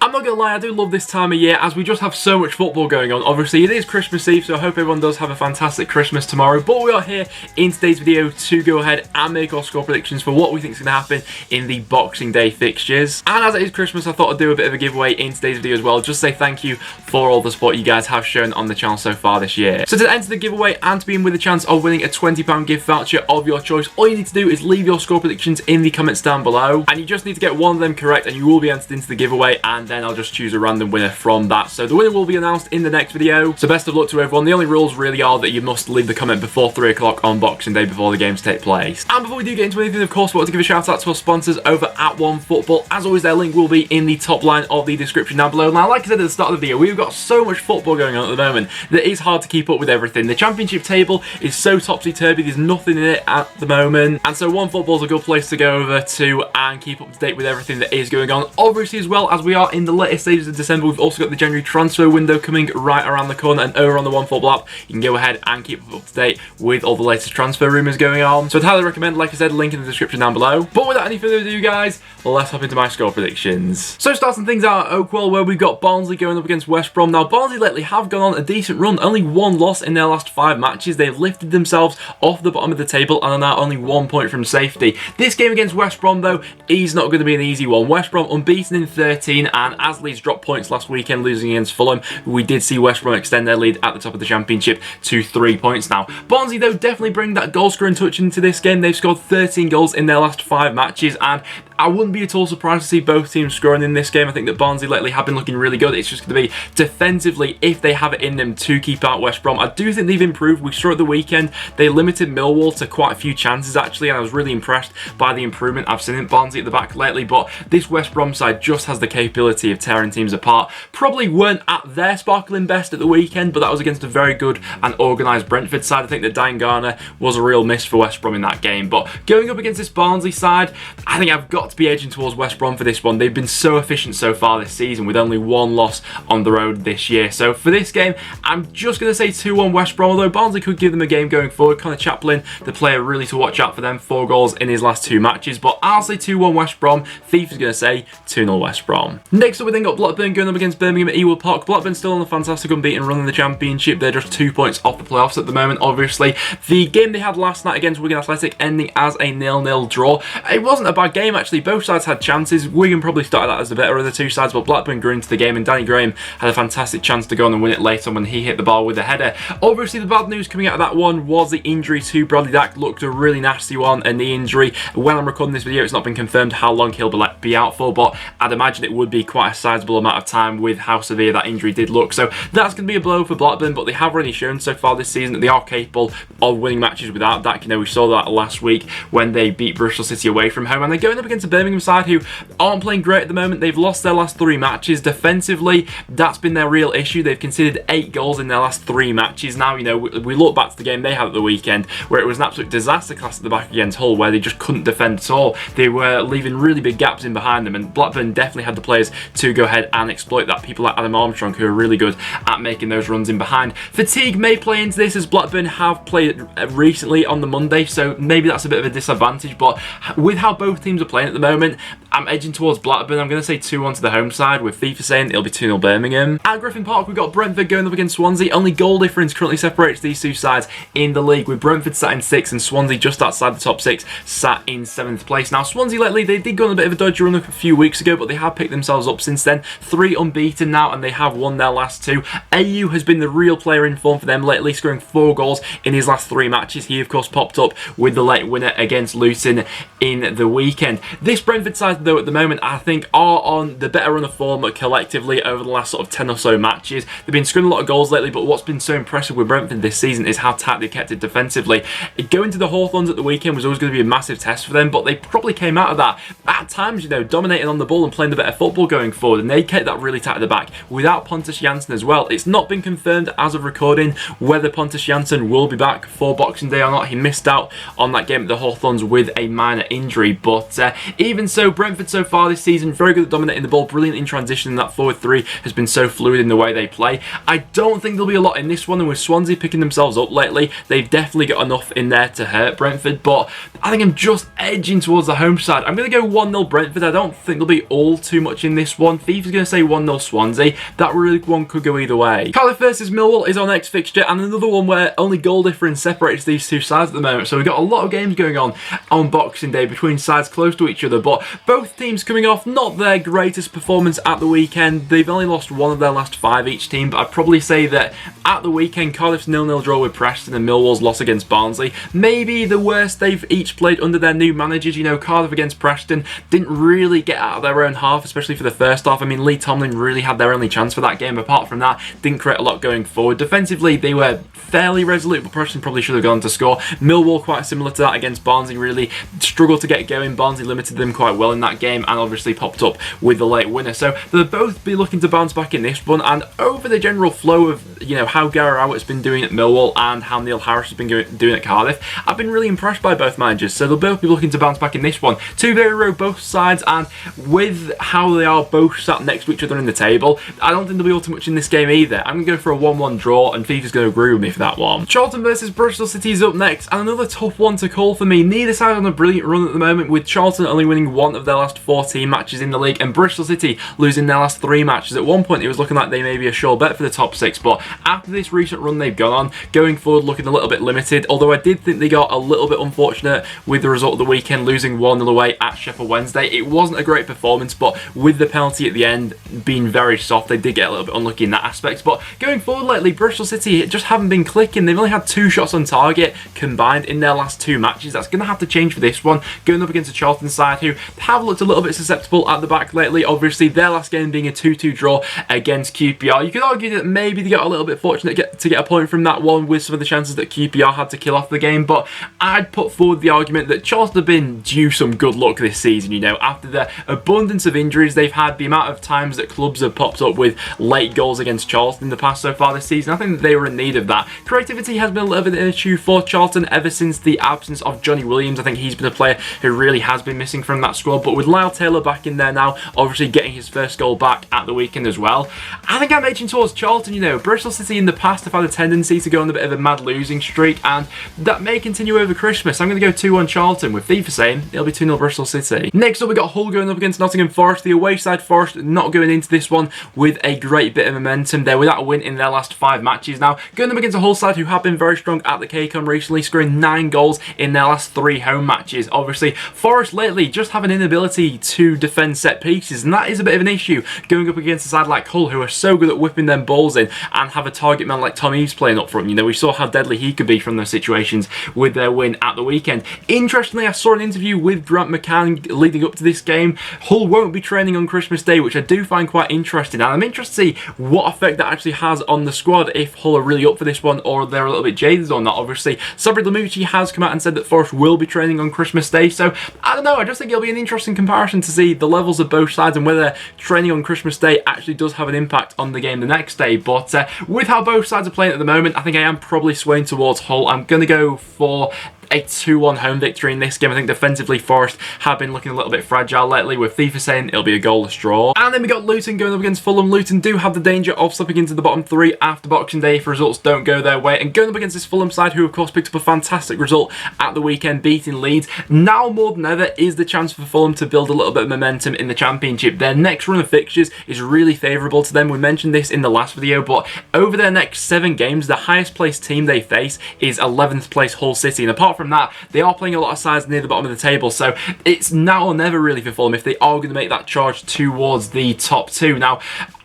I'm not gonna lie, I do love this time of year as we just have so much football going on. Obviously, it is Christmas Eve, so I hope everyone does have a fantastic Christmas tomorrow. But we are here in today's video to go ahead and make our score predictions for what we think is going to happen in the Boxing Day fixtures. And as it is Christmas, I thought I'd do a bit of a giveaway in today's video as well. Just say thank you for all the support you guys have shown on the channel so far this year. So to enter the giveaway and to be in with a chance of winning a £20 gift voucher of your choice, all you need to do is leave your score predictions in the comments down below. And you just need to get one of them correct and you will be entered into the giveaway, and then I'll just choose a random winner from that. So the winner will be announced in the next video. So best of luck to everyone. The only rules really are that you must leave the comment before 3 o'clock on Boxing Day before the games take place. And before we do get into anything, of course, I want to give a shout out to our sponsors over at OneFootball. As always, their link will be in the top line of the description down below. Now, like I said at the start of the video, we've got so much football going on at the moment that it is hard to keep up with everything. The championship table is so topsy-turvy, there's nothing in it at the moment. And so OneFootball is a good place to go over to and keep up to date with everything that is going on. Obviously, as well, as we are in the later stages of December, we've also got the January transfer window coming right around the corner, and over on the OneFootball app, you can go ahead and keep up to date with all the latest transfer rumours going on. So I'd highly recommend, like I said, link in the description down below. But without any further ado, guys, let's hop into my score predictions. So starting things out at Oakwell, where we've got Barnsley going up against West Brom. Now, Barnsley lately have gone on a decent run, only one loss in their last 5 matches. They've lifted themselves off the bottom of the table and are now only 1 point from safety. This game against West Brom, though, is not going to be an easy one. West Brom unbeaten in 13, and as Leeds dropped points last weekend losing against Fulham, we did see West Brom extend their lead at the top of the championship to 3 points now. Barnsley, though, definitely bring that goal scoring touch into this game. They've scored 13 goals in their last 5 matches, and I wouldn't be at all surprised to see both teams scoring in this game. I think that Barnsley lately have been looking really good. It's just going to be defensively if they have it in them to keep out West Brom. I do think they've improved. We saw at the weekend they limited Millwall to quite a few chances actually, and I was really impressed by the improvement I've seen in Barnsley at the back lately. But this West Brom side just has the capability of tearing teams apart. Probably weren't at their sparkling best at the weekend, but that was against a very good and organised Brentford side. I think that Garner was a real miss for West Brom in that game. But going up against this Barnsley side, I think I've got to be edging towards West Brom for this one. They've been so efficient so far this season with only 1 loss on the road this year. So for this game, I'm just going to say 2-1 West Brom, although Barnsley could give them a game going forward. Connor Chaplin, the player really to watch out for them, 4 goals in his last 2 matches. But I'll say 2-1 West Brom. Thief is going to say 2-0 West Brom. Next up, we then got Blackburn going up against Birmingham at Ewood Park. Blackburn still on a fantastic unbeaten run in the championship. They're just 2 points off the playoffs at the moment, obviously. The game they had last night against Wigan Athletic ending as a 0-0 draw. It wasn't a bad game, actually. Both sides had chances. Wigan probably started that as the better of the 2 sides, but Blackburn grew into the game, and Danny Graham had a fantastic chance to go on and win it later when he hit the ball with a header. Obviously, the bad news coming out of that one was the injury to Bradley Dack. Looked a really nasty one, a knee injury. When I'm recording this video, it's not been confirmed how long he'll be out for, but I'd imagine it would be quite a sizable amount of time with how severe that injury did look. So that's going to be a blow for Blackburn, but they have already shown so far this season that they are capable of winning matches without Dack. You know, we saw that last week when they beat Bristol City away from home, and they're going up against a Birmingham side who aren't playing great at the moment. They've lost their last 3 matches. Defensively, that's been their real issue. They've conceded 8 goals in their last 3 matches. Now, you know, we look back to the game they had at the weekend where it was an absolute disaster class at the back against Hull, where they just couldn't defend at all. They were leaving really big gaps in behind them, and Blackburn definitely had the players to go ahead and exploit that. People like Adam Armstrong, who are really good at making those runs in behind. Fatigue may play into this, as Blackburn have played recently on the Monday, so maybe that's a bit of a disadvantage. But with how both teams are playing at the moment, I'm edging towards Blackburn. I'm going to say 2-1 to the home side, with FIFA saying it'll be 2-0 Birmingham. At Griffin Park, we've got Brentford going up against Swansea. Only goal difference currently separates these 2 sides in the league, with Brentford sat in 6th and Swansea just outside the top 6, sat in 7th place. Now, Swansea lately, they did go on a bit of a dodgy run a few weeks ago, but they have picked themselves up since then. 3 unbeaten now, and they have won their last 2. AU has been the real player in form for them lately, scoring 4 goals in his last 3 matches. He, of course, popped up with the late winner against Luton in the weekend. This Brentford side, though, at the moment, I think are on the better run of form collectively over the last sort of 10 or so matches. They've been scoring a lot of goals lately, but what's been so impressive with Brentford this season is how tight they've kept it defensively. Going to the Hawthorns at the weekend was always going to be a massive test for them, but they probably came out of that at times, you know, dominating on the ball and playing the better football going forward, and they kept that really tight at the back without Pontus Jansson as well. It's not been confirmed as of recording whether Pontus Jansson will be back for Boxing Day or not. He missed out on that game at the Hawthorns with a minor injury, but even so, Brentford Brentford so far this season, very good at dominating the ball, brilliant in transition, and that forward three has been so fluid in the way they play. I don't think there'll be a lot in this one, and with Swansea picking themselves up lately, they've definitely got enough in there to hurt Brentford, but I think I'm just edging towards the home side. I'm going to go 1-0 Brentford. I don't think there'll be all too much in this one. Thief's going to say 1-0 Swansea. That really one could go either way. Cardiff versus Millwall is our next fixture, and another one where only goal difference separates these two sides at the moment. So we've got a lot of games going on Boxing Day between sides close to each other, but both teams coming off not their greatest performance at the weekend. They've only lost one of their last 5 each team, but I'd probably say that at the weekend, Cardiff's 0-0 draw with Preston and Millwall's loss against Barnsley, maybe the worst they've each played under their new managers. You know, Cardiff against Preston didn't really get out of their own half, especially for the first half. I mean, Lee Tomlin really had their only chance for that game. Apart from that, didn't create a lot going forward. Defensively, they were fairly resolute, but Preston probably should have gone to score. Millwall quite similar to that against Barnsley, really struggled to get going. Barnsley limited them quite well in that game and obviously popped up with the late winner. So they'll both be looking to bounce back in this one, and over the general flow of, you know, how Gary Rowett's been doing at Millwall and how Neil Harris has been doing at Cardiff, I've been really impressed by both managers. So they'll both be looking to bounce back in this one. Two very robust sides, and with how they are both sat next to each other in the table, I don't think there'll be all too much in this game either. I'm going to go for a 1-1 draw, and FIFA's going to agree with me for that one. Charlton versus Bristol City is up next, and another tough one to call for me. Neither side on a brilliant run at the moment, with Charlton only winning 1 of their last 14 matches in the league, and Bristol City losing their last 3 matches. At one point, it was looking like they may be a sure bet for the top 6, but after this recent run they've gone on, going forward looking a little bit limited, although I did think they got a little bit unfortunate with the result of the weekend, losing 1-0 away at Sheffield Wednesday. It wasn't a great performance, but with the penalty at the end being very soft, they did get a little bit unlucky in that aspect. But going forward lately, Bristol City just haven't been clicking. They've only had 2 shots on target combined in their last 2 matches. That's going to have to change for this one, going up against a Charlton side who have looked a little bit susceptible at the back lately. Obviously, their last game being a 2-2 draw against QPR. You could argue that maybe they got a little bit fortunate to get a point from that one with some of the chances that QPR had to kill off the game, but I'd put forward the argument that Charlton have been due some good luck this season. You know, after the abundance of injuries they've had, the amount of times that clubs have popped up with late goals against Charlton in the past so far this season, I think that they were in need of that. Creativity has been a little bit of an issue for Charlton ever since the absence of Johnny Williams. I think he's been a player who really has been missing from that squad, but with Lyle Taylor back in there now, obviously getting his first goal back at the weekend as well, I think I'm edging towards Charlton. You know, Bristol City in the past have had a tendency to go on a bit of a mad losing streak, and that may continue over Christmas. I'm going to go 2-1 Charlton, with FIFA saying it'll be 2-0 Bristol City. Next up, we got Hull going up against Nottingham Forest. The away side Forest not going into this one with a great bit of momentum there without a win in their last 5 matches now. Going up against a Hull side who have been very strong at the KCOM recently, scoring 9 goals in their last 3 home matches. Obviously, Forest lately just have an inability to defend set pieces, and that is a bit of an issue going up against a side like Hull who are so good at whipping them balls in and have a target man like Tom Eaves playing up front. You know, we saw how deadly he could be from those situations with their win at the weekend. Interestingly, I saw an interview with Grant McCann leading up to this game. Hull won't be training on Christmas Day, which I do find quite interesting, and I'm interested to see what effect that actually has on the squad, if Hull are really up for this one or they're a little bit jaded or not. Obviously, Sabri Lamucci has come out and said that Forest will be training on Christmas Day, so I don't know, I just think it'll be an interesting comparison to see the levels of both sides and whether training on Christmas Day actually does have an impact on the game the next day. But with how both sides are playing at the moment, I think I am probably swaying towards Hull. I'm going to go for a 2-1 home victory in this game. I think defensively Forest have been looking a little bit fragile lately, with FIFA saying it'll be a goalless draw. And then we got Luton going up against Fulham. Luton do have the danger of slipping into the bottom 3 after Boxing Day if results don't go their way, and going up against this Fulham side who of course picked up a fantastic result at the weekend beating Leeds. Now more than ever is the chance for Fulham to build a little bit of momentum in the Championship. Their next run of fixtures is really favourable to them. We mentioned this in the last video, but over their next 7 games, the highest placed team they face is 11th place Hull City, and apart from that, they are playing a lot of sides near the bottom of the table, so it's now or never really for Fulham if they are going to make that charge towards the top 2. Now,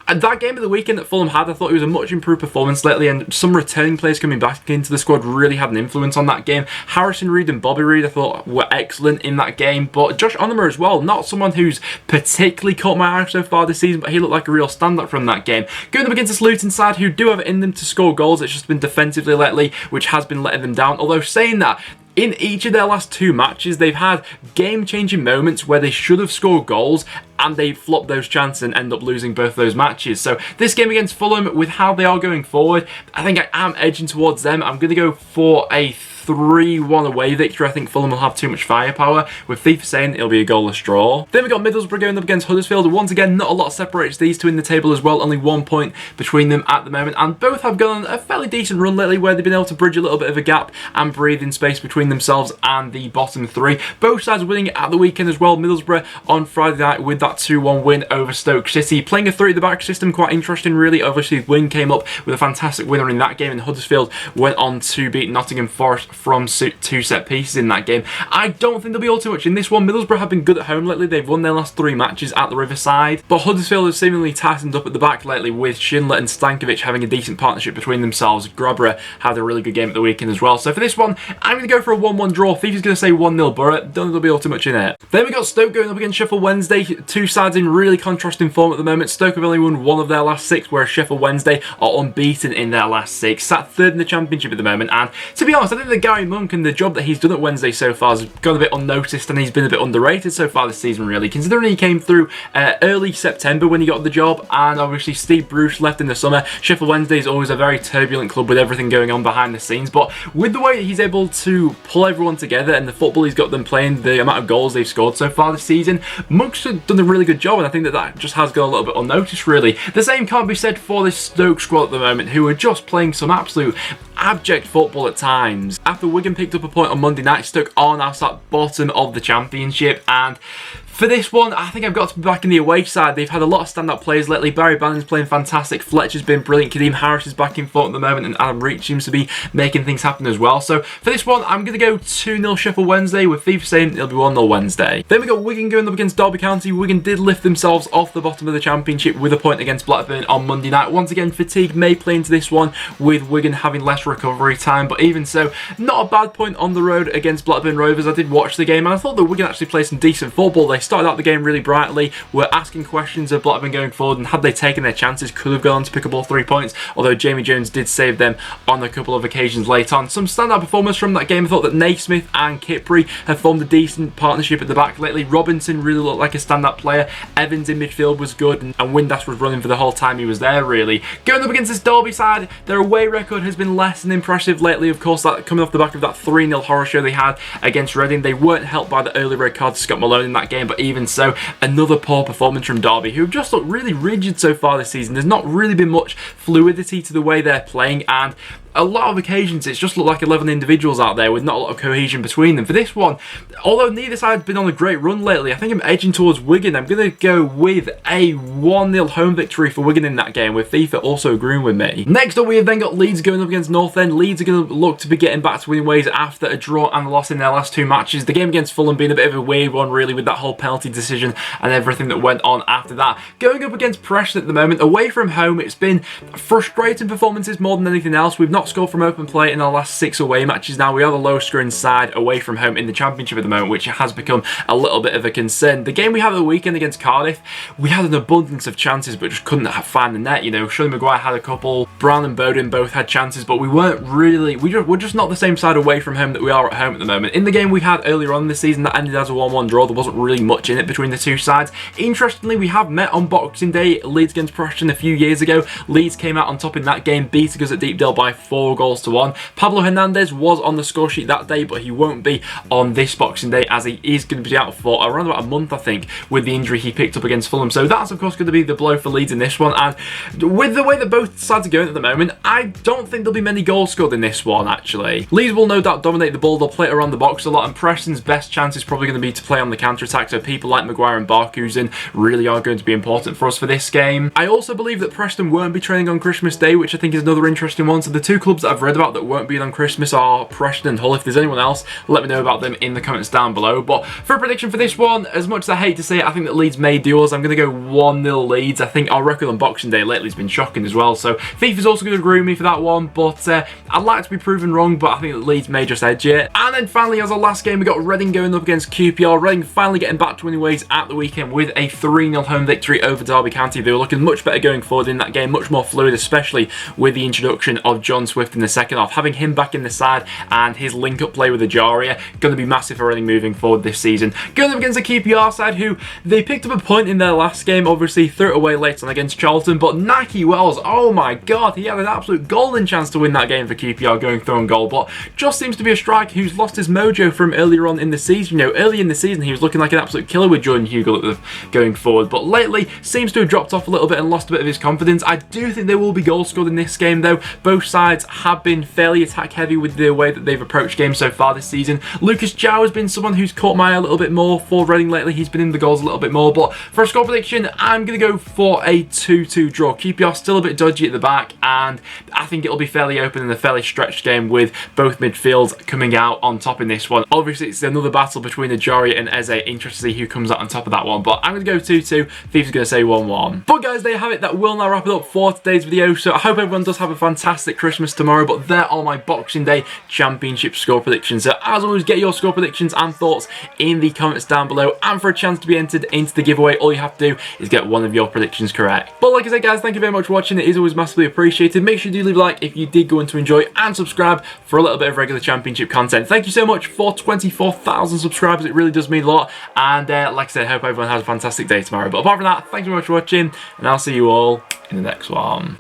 that game of the weekend that Fulham had, I thought it was a much improved performance lately, and some returning players coming back into the squad really had an influence on that game. Harrison Reed and Bobby Reed I thought were excellent in that game, but Josh Onomah as well, not someone who's particularly caught my eye so far this season, but he looked like a real standout from that game. Going up against this Luton side who do have it in them to score goals, it's just been defensively lately which has been letting them down, although saying that, in each of their last 2 matches, they've had game-changing moments where they should have scored goals and they flop those chances and end up losing both those matches. So this game against Fulham, with how they are going forward, I think I am edging towards them. I'm going to go for a 3-1 away victory. I think Fulham will have too much firepower, with FIFA saying it'll be a goalless draw. Then we got Middlesbrough going up against Huddersfield. Once again, not a lot separates these two in the table as well, only 1 point between them at the moment, and both have gone on a fairly decent run lately where they've been able to bridge a little bit of a gap and breathe in space between themselves and the bottom three. Both sides winning at the weekend as well. Middlesbrough on Friday night with that 2-1 win over Stoke City. Playing a 3 at the back system, quite interesting really. Obviously Wigan came up with a fantastic winner in that game, and Huddersfield went on to beat Nottingham Forest from 2 set pieces in that game. I don't think there'll be all too much in this one. Middlesbrough have been good at home lately. They've won their last 3 matches at the Riverside, but Huddersfield have seemingly tightened up at the back lately, with Schindler and Stankovic having a decent partnership between themselves. Grobra had a really good game at the weekend as well. So for this one, I'm going to go for a 1-1 draw. FIFA's going to say 1-0 Borough. Don't think there'll be all too much in it. Then we got Stoke going up against Sheffield Wednesday. Two sides in really contrasting form at the moment. Stoke have only won 1 of their last 6, whereas Sheffield Wednesday are unbeaten in their last 6. Sat 3rd in the Championship at the moment, and to be honest, I think that Gary Monk and the job that he's done at Wednesday so far has gone a bit unnoticed, and he's been a bit underrated so far this season really, considering he came through early September when he got the job, and obviously Steve Bruce left in the summer. Sheffield Wednesday is always a very turbulent club with everything going on behind the scenes, but with the way that he's able to pull everyone together and the football he's got them playing, the amount of goals they've scored so far this season, Monk's done a really good job, and I think that just has gone a little bit unnoticed really. The same can't be said for this Stoke squad at the moment, who are just playing some absolute abject football at times. After Wigan picked up a point on Monday night, Stoke are now sat bottom of the Championship, and for this one, I think I've got to be back in the away side. They've had a lot of standout players lately. Barry Bannon's playing fantastic. Fletcher's been brilliant. Kadeem Harris is back in form at the moment, and Adam Reach seems to be making things happen as well. So for this one, I'm going to go 2-0 Sheffield Wednesday, with FIFA saying it'll be 1-0 Wednesday. Then we got Wigan going up against Derby County. Wigan did lift themselves off the bottom of the Championship with a point against Blackburn on Monday night. Once again, fatigue may play into this one, with Wigan having less recovery time, but even so, not a bad point on the road against Blackburn Rovers. I did watch the game, and I thought that Wigan actually played some decent football. They started out the game really brightly, were asking questions of Blackburn going forward, and had they taken their chances, could have gone on to pick up all 3 points, although Jamie Jones did save them on a couple of occasions late on. Some standout performers from that game. I thought that Naismith and Kipri have formed a decent partnership at the back lately. Robinson really looked like a standout player. Evans in midfield was good, and Windass was running for the whole time he was there really. Going up against this Derby side, their away record has been less than impressive lately. Of course, that coming off the back of that 3-0 horror show they had against Reading. They weren't helped by the early red card to Scott Malone in that game, but even so, another poor performance from Derby, who have just looked really rigid so far this season. There's not really been much fluidity to the way they're playing, and a lot of occasions it's just looked like 11 individuals out there with not a lot of cohesion between them. For this one, although neither side's been on a great run lately, I think I'm edging towards Wigan. I'm going to go with a 1-0 home victory for Wigan in that game, with FIFA also agreeing with me. Next up, we have then got Leeds going up against Northend. Leeds are going to look to be getting back to winning ways after a draw and a loss in their last 2 matches. The game against Fulham being a bit of a weird one really, with that whole penalty decision and everything that went on after that. Going up against Preston at the moment, away from home, it's been frustrating performances more than anything else. We've not scored from open play in our last 6 away matches now. We are the lowest scoring side away from home in the Championship at the moment, which has become a little bit of a concern. The game we had at the weekend against Cardiff, we had an abundance of chances but just couldn't find the net, you know. Shirley Maguire had a couple, Brown and Bowden both had chances, but we weren't really, we're just not the same side away from home that we are at home at the moment. In the game we had earlier on this season that ended as a 1-1 draw, there wasn't really much in it between the two sides. Interestingly, we have met on Boxing Day, Leeds against Preston a few years ago. Leeds came out on top in that game, beating us at Deepdale by 4-1. Pablo Hernandez was on the score sheet that day, but he won't be on this Boxing Day, as he is going to be out for around about a month, I think, with the injury he picked up against Fulham. So that's of course going to be the blow for Leeds in this one, and with the way that both sides are going at the moment, I don't think there'll be many goals scored in this one actually. Leeds will no doubt dominate the ball, they'll play it around the box a lot, and Preston's best chance is probably going to be to play on the counter-attack, so people like Maguire and Barkhuizen really are going to be important for us for this game. I also believe that Preston won't be training on Christmas Day, which I think is another interesting one. So the 2 clubs that I've read about that won't be on Christmas are Preston and Hull. If there's anyone else, let me know about them in the comments down below. But for a prediction for this one, as much as I hate to say it, I think that Leeds may do us. I'm going to go 1-0 Leeds. I think our record on Boxing Day lately has been shocking as well, so FIFA's also going to agree with me for that one, but I'd like to be proven wrong, but I think that Leeds may just edge it. And then finally, as our last game, we got Reading going up against QPR. Reading finally getting back to winning ways at the weekend with a 3-0 home victory over Derby County. They were looking much better going forward in that game, much more fluid, especially with the introduction of John John Swift in the second half. Having him back in the side and his link-up play with Ajaria, going to be massive for running moving forward this season. Going up against a QPR side who they picked up a point in their last game, obviously threw it away late on against Charlton, but Nike Wells, oh my god, he had an absolute golden chance to win that game for QPR going through on goal, but just seems to be a striker who's lost his mojo from earlier on in the season. You know, early in the season he was looking like an absolute killer with Jordan Hugo going forward, but lately seems to have dropped off a little bit and lost a bit of his confidence. I do think there will be goals scored in this game though. Both sides have been fairly attack heavy with the way that they've approached games so far this season. Lucas Jow has been someone who's caught my eye a little bit more for Reading lately. He's been in the goals a little bit more, but for a score prediction, I'm going to go for a 2-2 draw. QPR still a bit dodgy at the back, and I think it'll be fairly open in a fairly stretched game with both midfields coming out on top in this one. Obviously, it's another battle between Ajaria and Eze. Interesting to see who comes out on top of that one, but I'm going to go 2-2. Thieves are going to say 1-1. But guys, there you have it. That will now wrap it up for today's video. So I hope everyone does have a fantastic Christmas tomorrow, but there are my Boxing Day Championship score predictions. So as always, get your score predictions and thoughts in the comments down below, and for a chance to be entered into the giveaway, all you have to do is get one of your predictions correct. But like I said guys, thank you very much for watching. It is always massively appreciated. Make sure you do leave a like if you did go on to enjoy, and subscribe for a little bit of regular Championship content. Thank you so much for 24,000 subscribers. It really does mean a lot, and like I said, I hope everyone has a fantastic day tomorrow. But apart from that, thank you very much for watching, and I'll see you all in the next one.